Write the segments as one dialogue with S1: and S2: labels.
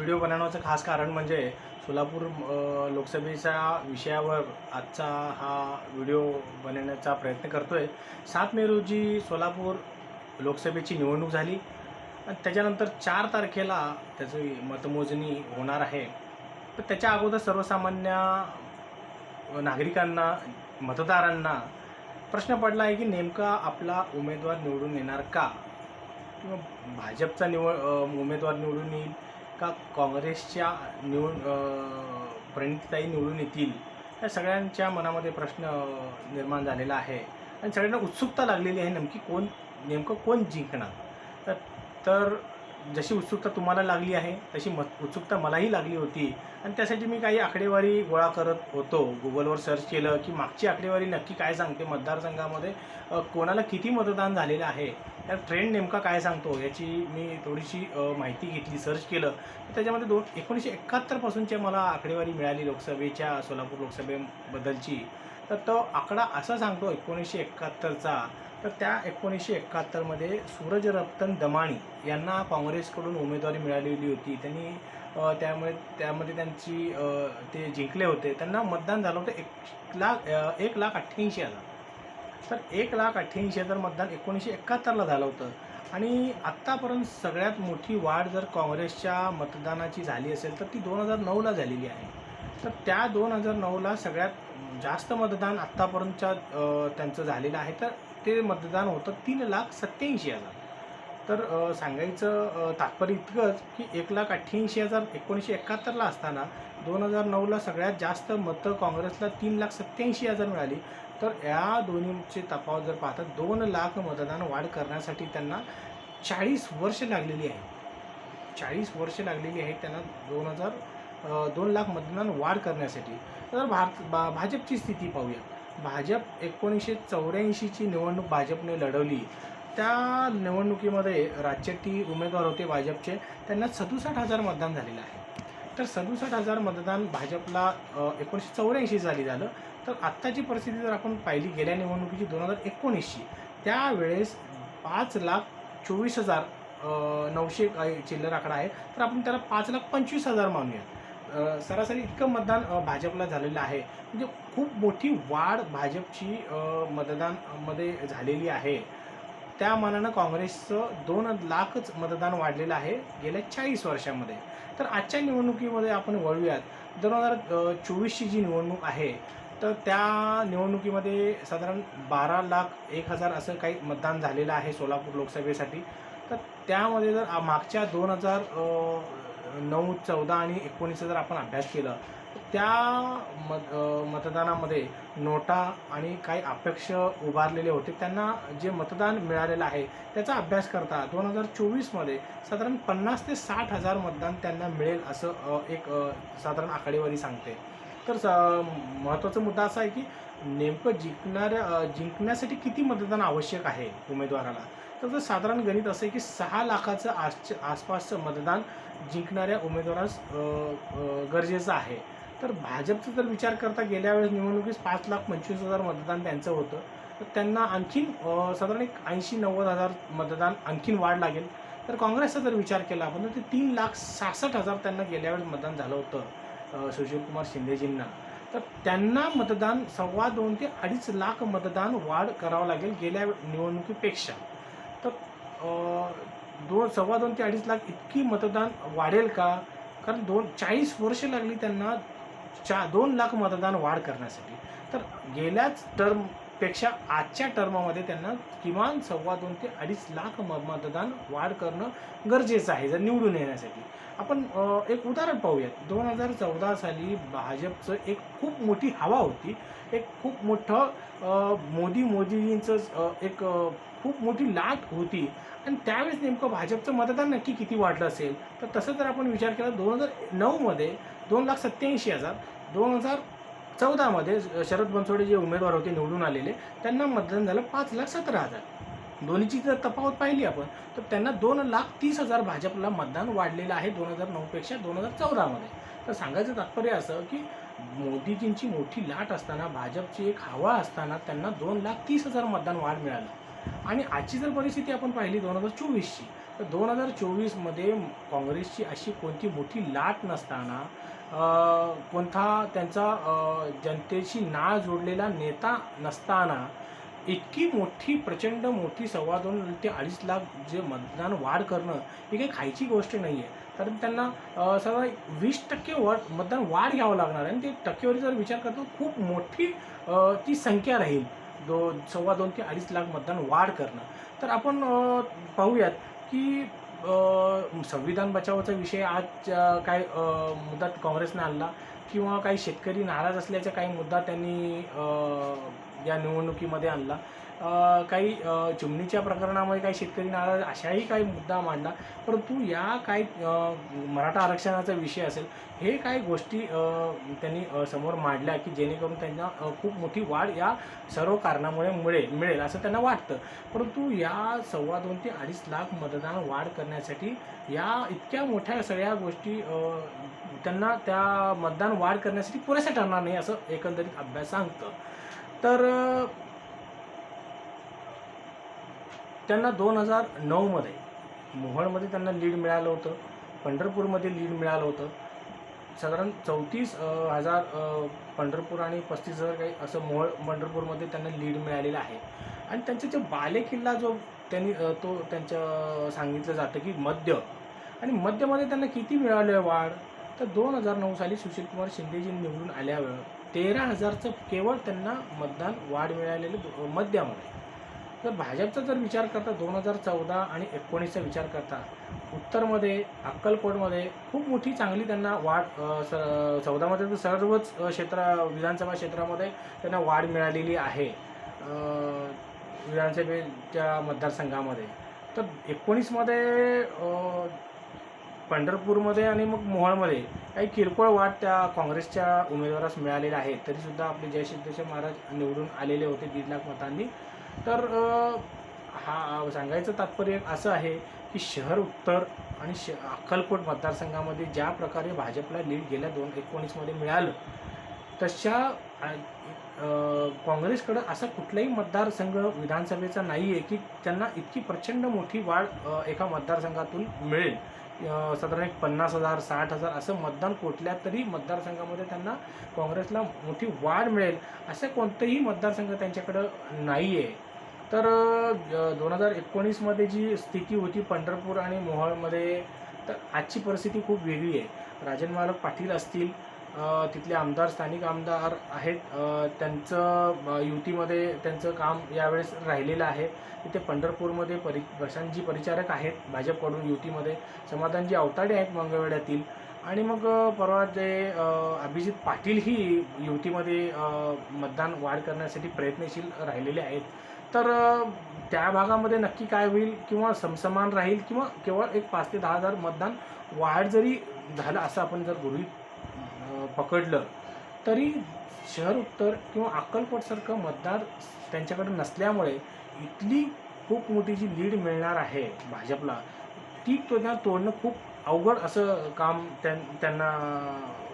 S1: Video बनवण्याचं खास कारण म्हणजे सोलापूर लोकसभेच्या विषयावर आजचा हा व्हिडिओ बनवण्याचा प्रयत्न करतो आहे। 7 मे रोजी सोलापूर लोकसभेची निवडणूक झाली आणि त्याच्यानंतर 4 तारखेला त्याची मतमोजणी होणार आहे। तर त्याच्या अगोदर सर्वसामान्य नागरिकांना, मतदारांना प्रश्न पडला आहे की नेमका आपला उमेदवार निवडून येणार का? किंवा भाजपचा उमेदवार निवडून येईल का काँग्रेसच्या प्रणितीताई निवडून येतील? या सगळ्यांच्या मनामध्ये प्रश्न निर्माण झालेला आहे आणि सगळ्यांना उत्सुकता लागलेली आहे नेमकं कोण जिंकणार. तर तर जशी उत्सुकता तुम्हाला लागली आहे तशी उत्सुकता मलाही लागली होती आणि त्यासाठी मी काही आकडेवारी गोळा करत होतो. गुगलवर सर्च केलं की मागची आकडेवारी नक्की काय सांगते, मतदारसंघामध्ये कोणाला किती मतदान झालेलं आहे, या ट्रेंड नेमका काय सांगतो याची मी थोडीशी माहिती घेतली, सर्च केलं. तर त्याच्यामध्ये 1971 पासूनची मला आकडेवारी मिळाली लोकसभेच्या, सोलापूर लोकसभेबद्दलची. तर तो आकडा असा सांगतो 1971चा. तर त्या 1971मध्ये सूरजरत्न दमानी यांना काँग्रेसकडून उमेदवारी मिळालेली होती. त्यांनी त्यामध्ये त्यांची ते जिंकले होते. त्यांना मतदान झालं होतं 1,88,000. तर 1,88,000 मतदान 1971ला झालं होतं. आणि आत्तापर्यंत सगळ्यात मोठी वाढ जर काँग्रेसच्या मतदानाची झाली असेल तर ती 2009ला झालेली आहे. तर त्या 2009ला सगळ्यात जास्त मतदान आत्तापर्यंतच्या त्यांचं झालेलं आहे. तर ते मतदान होतं 3,87,000. तर सांगायचं तात्पर्य इतकंच की 1,88,000 1971ला असताना 2009ला सगळ्यात जास्त मतं काँग्रेसला 3,87,000 मिळाली. तर या दोन्हीचे तफावत जर पाहता 2 लाख मतदान वाढ करण्यासाठी त्यांना 40 वर्ष लागलेली आहे. 40 वर्ष लागलेली आहेत त्यांना 2 लाख मतदान वाढ करण्यासाठी. तर भाजपची स्थिती पाहूया. भाजप 1984ची निवडणूक भाजपने लढवली. त्या निवडणुकीमध्ये राज्यातील उमेदवार होते भाजपचे, त्यांना 67,000 मतदान झालेलं आहे. तर 67,000 मतदान भाजपला 1984 साली झालं. तर आत्ताची परिस्थिती जर आपण पाहिली गेल्या निवडणुकीची 2019ची, त्यावेळेस 5,24,900 काही चिल्लर आकडा आहे. तर आपण त्याला 5,25,000 मानूया. सरासरी इतकं मतदान भाजपला झालेलं आहे. म्हणजे खूप मोठी वाढ भाजपची मतदानमध्ये झालेली आहे. त्या मानानं काँग्रेसचं 2 लाखच मतदान वाढलेलं आहे गेल्या 40 वर्षामध्ये. तर आजच्या निवडणुकीमध्ये आपण वळूयात. 2024ची जी निवडणूक आहे तर त्या निवडणुकीमध्ये साधारण 12,01,000 असं काही मतदान झालेलं आहे सोलापूर लोकसभेसाठी. तर त्यामध्ये जर मागच्या 2009, 14 आणि 19चा जर आपण अभ्यास केला तर त्या मतदानामध्ये नोटा आणि काही अपक्ष उभारलेले होते, त्यांना जे मतदान मिळालेलं आहे त्याचा अभ्यास करता 2024मध्ये साधारण 50,000 ते 60,000 मतदान त्यांना मिळेल असं एक साधारण आकडेवारी सांगते. तर महत्त्वाचा मुद्दा असा आहे की नेमकं जिंकण्यासाठी किती मतदान आवश्यक आहे उमेदवाराला. तर साधारण गणित असं आहे की 6 लाखाचं आसपासचं मतदान जिंकणाऱ्या उमेदवारास गरजेचं आहे. तर भाजपचा जर विचार करता गेल्या वेळेस निवडणुकीस 5,25,000 मतदान त्यांचं होतं. तर त्यांना आणखीन साधारण एक 80,000-90,000 मतदान आणखीन वाढ लागेल. तर काँग्रेसचा जर विचार केला आपण तर 3,66,000 त्यांना गेल्या वेळेस मतदान झालं होतं सुशीलकुमार शिंदेजींना. तर त्यांना मतदान 2.25 ते 2.5 लाख मतदान वाढ करावं लागेल गेल्या निवडणुकीपेक्षा. तर 2.25 ते 2.5 लाख इतकी मतदान वाढेल का? कारण 40 वर्ष लागली त्यांना 2 लाख मतदान वाढ करण्यासाठी. तर गेल्याच टर्मपेक्षा आजच्या टर्ममध्ये त्यांना किमान 2.25 ते 2.5 लाख मतदान वाढ करणं गरजेचं आहे जर निवडून येण्यासाठी. आपण एक उदाहरण पाहूयात. 2014 साली भाजपचं एक खूप मोठी हवा होती. एक खूप मोठं मोदीजींचं एक खूप मोठी लाट होती आणि त्यावेळेस नेमकं भाजपचं मतदान नक्की किती वाढलं असेल. तर तसं जर आपण विचार केला 2009मध्ये 2,87,000, 2014मध्ये शरद बनसोडे जे उमेदवार होते निवडून आलेले त्यांना मतदान झालं 5,17,000. दोन्हीची जर तफावत पाहिली आपण तर त्यांना 2,30,000 भाजपला मतदान वाढलेलं आहे 2009पेक्षा 2014मध्ये. तर सांगायचं तात्पर्य असं की मोदीजींची मोठी लाट असताना, भाजपची एक हवा असताना त्यांना 2,30,000 मतदान वाढ मिळालं. आणि आजची जर परिस्थिती आपण पाहिली 2024ची तर 2024मध्ये काँग्रेसची अशी कोणती मोठी लाट नसताना, कोणता त्यांचा जनतेशी नाळ जोडलेला नेता नसताना, इतकी मोठी प्रचंड मोठी 2.25 ते 2.5 लाख जे मतदान वाढ करणं ही काही खायची गोष्ट नाही आहे. कारण त्यांना समजा 20% मतदान वाढ घ्यावं लागणार आहे आणि ते टक्केवारीचा जर विचार करतो खूप मोठी ती संख्या राहील. 2.25 ते 2.5 लाख मतदान वाढ करणं. तर आपण पाहूयात की संविधान बचावाचा विषय आज काय मुद्दा काँग्रेसने आणला किंवा काही शेतकरी नाराज असल्याचा काही मुद्दा त्यांनी या निवडणुकीमध्ये आणला. काही चिमणीच्या प्रकरणामध्ये काही शेतकरी नाराज अशाही काही मुद्दा मांडला. परंतु या काही मराठा आरक्षणाचा विषय असेल, हे काही गोष्टी त्यांनी समोर मांडल्या की जेणेकरून त्यांना खूप मोठी वाढ या सर्व कारणामुळे मिळेल असं त्यांना वाटतं. परंतु या 2.25 ते 2.5 लाख मतदान वाढ करण्यासाठी या इतक्या मोठ्या सगळ्या गोष्टी त्यांना त्या मतदान वाढ करण्यासाठी पुरेसं ठरणार नाही असं एकंदरीत अभ्यास सांगतं. तर त्यांना 2009मध्ये मोहोळमध्ये त्यांना लीड मिळालं होतं, पंढरपूरमध्ये लीड मिळालं होतं. साधारण 34,000 पंढरपूर आणि 35,000 काही असं मोहोळ पंढरपूरमध्ये त्यांना लीड मिळालेलं आहे. आणि त्यांचा जो बालेकिल्ला जो त्यांनी तो त्यांचं सांगितलं जातं की मध्य, आणि मध्यमध्ये त्यांना किती मिळालं आहे वाढ, तर 2009 साली सुशीलकुमार शिंदेजी निवडून आल्यावर 13,000चं केवळ त्यांना मतदान वाढ मिळालेलं मध्यामध्ये. तर भाजपचा जर विचार करता 2014 आणि 19चा विचार करता, उत्तरमध्ये अक्कलकोटमध्ये खूप मोठी चांगली त्यांना वाढ 14मध्ये तर सर्वच विधानसभा क्षेत्रामध्ये त्यांना वाढ मिळालेली आहे विधानसभेच्या मतदारसंघामध्ये. तर 19मध्ये पंढरपूरमध्ये आणि मग मोहोळमध्ये काही किरकोळ वाढ त्या काँग्रेसच्या उमेदवारास मिळालेल्या आहे. तरीसुद्धा आपले जयसिद्धेश्वर महाराज निवडून आलेले होते 1.5 लाख मतांनी. तर हा सांगायचं तात्पर्य असं आहे की शहर उत्तर आणि अक्कलकोट मतदारसंघामध्ये ज्या प्रकारे भाजपला लीड गेल्या 2019मध्ये मिळालं, तशा काँग्रेसकडं असा कुठलाही मतदारसंघ विधानसभेचा नाही आहे की त्यांना इतकी प्रचंड मोठी वाढ एका मतदारसंघातून मिळेल. साधारण 50,000 60,000 असं मतदान कुठल्या तरी मतदारसंघामध्ये त्यांना काँग्रेसला मोठी वाढ मिळेल असं कोणतंही मतदारसंघ त्यांच्याकडं नाही आहे. तर 2019मध्ये जी स्थिती होती पंढरपूर आणि मोहोळमध्ये, तर आजची परिस्थिती खूप वेगळी आहे. राजन मालक पाटील असतील, तिथले आमदार स्थानिक आमदार आहेत, त्यांचं युतीमध्ये त्यांचं काम यावेळेस राहिलेलं आहे. तिथे पंढरपूरमध्ये प्रशांतजी परिचारक आहेत भाजपकडून युतीमध्ये, समाधानजी अवताडे आहेत मंगळवेढ्यातील, आणि मग परवा जे अभिजित पाटील ही युतीमध्ये मतदान वाढ करण्यासाठी प्रयत्नशील राहिलेले आहेत. तर त्या भागामध्ये नक्की काय होईल, किंवा समसमान राहील, किंवा केवळ एक 5,000 ते 10,000 मतदान वाढ जरी झालं असं आपण जर गृहीत पकडलं, तरी शहर उत्तर किंवा अक्कलकोटसारखं मतदार त्यांच्याकडे नसल्यामुळे इथली खूप मोठी जी लीड मिळणार आहे भाजपला, ती त्यांना तोडणं खूप अवघड असं काम त्यांना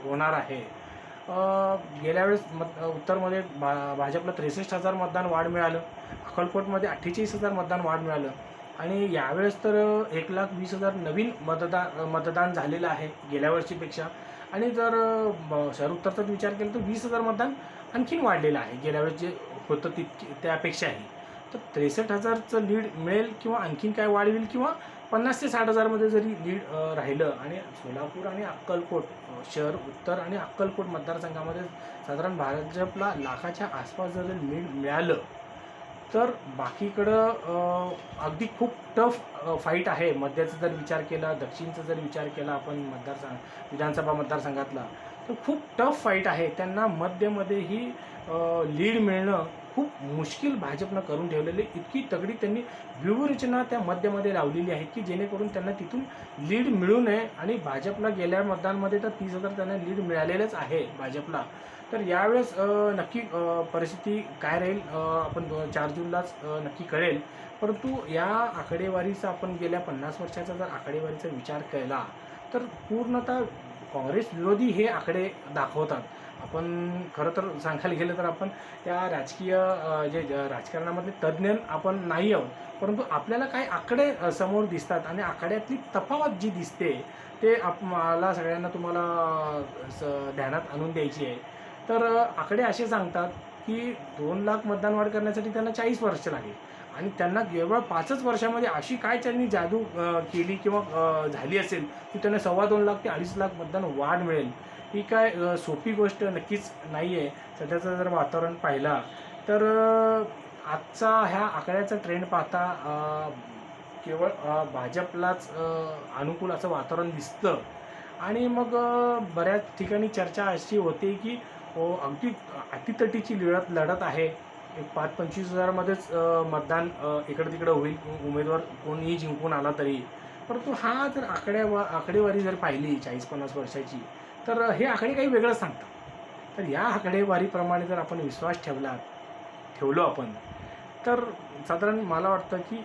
S1: होणार आहे. गेल्या वेळेस उत्तरमध्ये भाजपला 63,000 मतदान वाढ मिळालं, अक्कलकोटमध्ये 48,000 मतदान वाढ मिळालं, आणि यावेळेस तर 1,20,000 नवीन मतदान झालेलं आहे गेल्या वर्षीपेक्षा. आणि जर शहर उत्तरचा विचार केला तर 20,000 मतदान आणखीन वाढलेलं आहे गेल्या वेळेस जे होतं त्यापेक्षाही. तर 63,000चं लीड मिळेल, किंवा आणखीन काय वाढ होईल, किंवा 50,000 ते 60,000मध्ये जरी लीड राहिलं, आणि सोलापूर आणि अक्कलकोट शहर उत्तर आणि अक्कलकोट मतदारसंघामध्ये साधारण भाजपला लाखाच्या आसपास जर लीड मिळालं, तर बाकीकडं अगदी खूप टफ फाईट आहे. मध्याचा जर विचार केला, दक्षिणचा जर विचार केला आपण विधानसभा मतदारसंघातला, तर खूप टफ फाईट आहे. त्यांना मध्यमध्येही लीड मिळणं खूप मुश्किल भाजपनं करून ठेवलेली, इतकी तगडी त्यांनी व्यूहरचना त्या मध्यमध्ये लावलेली आहे की जेणेकरून त्यांना तिथून लीड मिळू नये. आणि भाजपला गेल्या मतदानमध्ये तर 30,000 त्यांना लीड मिळालेलंच आहे भाजपला. तर यावेळेस नक्की परिस्थिती काय राहील आपण 4 जूनलाच नक्की कळेल. परंतु या आकडेवारीचा आपण गेल्या 50 वर्षाचा जर आकडेवारीचा विचार केला, तर पूर्णतः काँग्रेस विरोधी हे आकडे दाखवतात. आपण खरं तर सांगायला गेलं तर आपण त्या राजकीय राजकारणामधले तज्ज्ञ आपण नाही आहोत, परंतु आपल्याला काही आकडे समोर दिसतात आणि आकड्यातली तफावत जी दिसते ते मला सगळ्यांना तुम्हाला ध्यानात आणून द्यायची आहे. तर आकडे असे सांगतात की 2 लाख मतदान वाढ करण्यासाठी त्यांना 40 वर्ष लागली आणि त्यांना केवळ 5च वर्षामध्ये अशी काय त्यांनी जादू केली किंवा झाली असेल की त्यांना 2.25 लाख ते 2.5 लाख मतदान वाढ मिळेल. ही काय सोपी गोष्ट नक्कीच नाही आहे. सध्याचं जर वातावरण पाहिला तर आजचा ह्या आकड्याचा ट्रेंड पाहता केवळ भाजपलाच अनुकूल असं वातावरण दिसतं आणि मग बऱ्याच ठिकाणी चर्चा अशी होते की अगदी अटीतटीची लढत आहे. एक 5-25 हजारामध्येच मतदान इकडं तिकडं होईल, उमेदवार कोणीही जिंकून आला तरी. परंतु हा जर आकडेवारी जर पाहिली 40-50 वर्षाची तर हे आकडे काही वेगळंच सांगतात. तर या आकडेवारीप्रमाणे जर आपण विश्वास ठेवलो आपण तर साधारण मला वाटतं की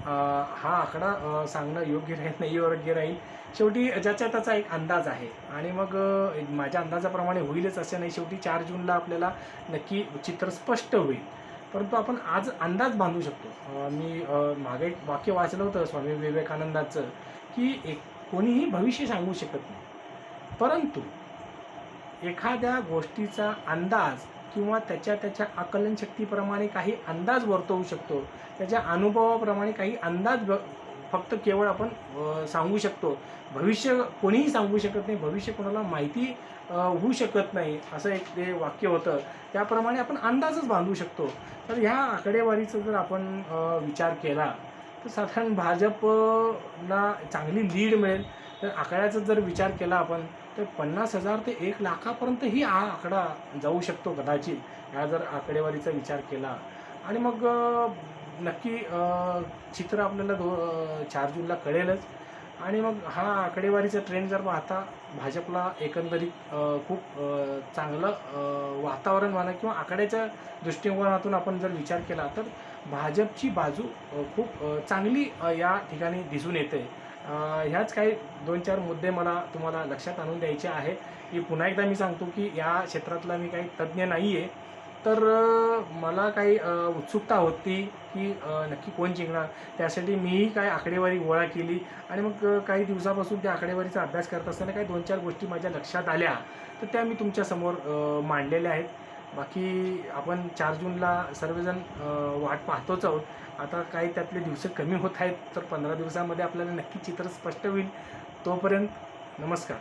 S1: हा आकडा सांगणं योग्य राहील नाही योग्य राहील. शेवटी ज्याचा त्याचा एक अंदाज आहे आणि मग माझ्या अंदाजाप्रमाणे होईलच असं नाही. शेवटी 4 जूनला आपल्याला नक्की चित्र स्पष्ट होईल. परंतु आपण आज अंदाज बांधू शकतो. मी मागे एक वाक्य वाचलं होतं स्वामी विवेकानंदाचं की कोणीही भविष्य सांगू शकत नाही, परंतु एखाद्या गोष्टीचा अंदाज किंवा त्याच्या आकलनशक्तीप्रमाणे काही अंदाज वर्तवू शकतो. त्याच्या अनुभवाप्रमाणे काही अंदाज फक्त केवळ आपण सांगू शकतो. भविष्य कोणीही सांगू शकत नाही, भविष्य कोणाला माहिती होऊ शकत नाही, असं एक ते वाक्य होतं. त्याप्रमाणे आपण अंदाजच बांधू शकतो. तर ह्या आकडेवारीचा जर आपण विचार केला तर साधारण भाजपला चांगली लीड मिळेल. तर आकड्याचा जर विचार केला आपण तर 50,000 ते 1 लाखापर्यंतही हा आकडा जाऊ शकतो कदाचित, ह्या जर आकडेवारीचा विचार केला. आणि मग नक्की चित्र आपल्याला 4 जूनला कळेलच. आणि मग हा आकडेवारीचा ट्रेंड जर पाहता भाजपला एकंदरीत खूप चांगलं वातावरण म्हणा किंवा आकड्याच्या दृष्टिकोनातून आपण जर विचार केला तर भाजपची बाजू खूप चांगली या ठिकाणी दिसून येते. ह्याच काही 2-4 मुद्दे मला तुम्हाला लक्षात आणून द्यायचे आहे की पुन्हा एकदा मी सांगतो की या क्षेत्रातला मी काही तज्ज्ञ नाही आहे. तर मला काही उत्सुकता होती की नक्की कोण जिंकणार. त्यासाठी मीही काही आकडेवारी गोळा केली आणि मग काही दिवसापासून त्या आकडेवारीचा अभ्यास करत असताना काही 2-4 गोष्टी माझ्या लक्षात आल्या तर त्या मी तुमच्यासमोर मांडलेल्या आहेत. बाकी आपण 4 जूनला सर्वजण वाट पाहतोच आहोत. आता काही त्यातले दिवस कमी होत आहेत तर 15 दिवसामध्ये आपल्याला नक्की चित्र स्पष्ट होईल. तोपर्यंत नमस्कार.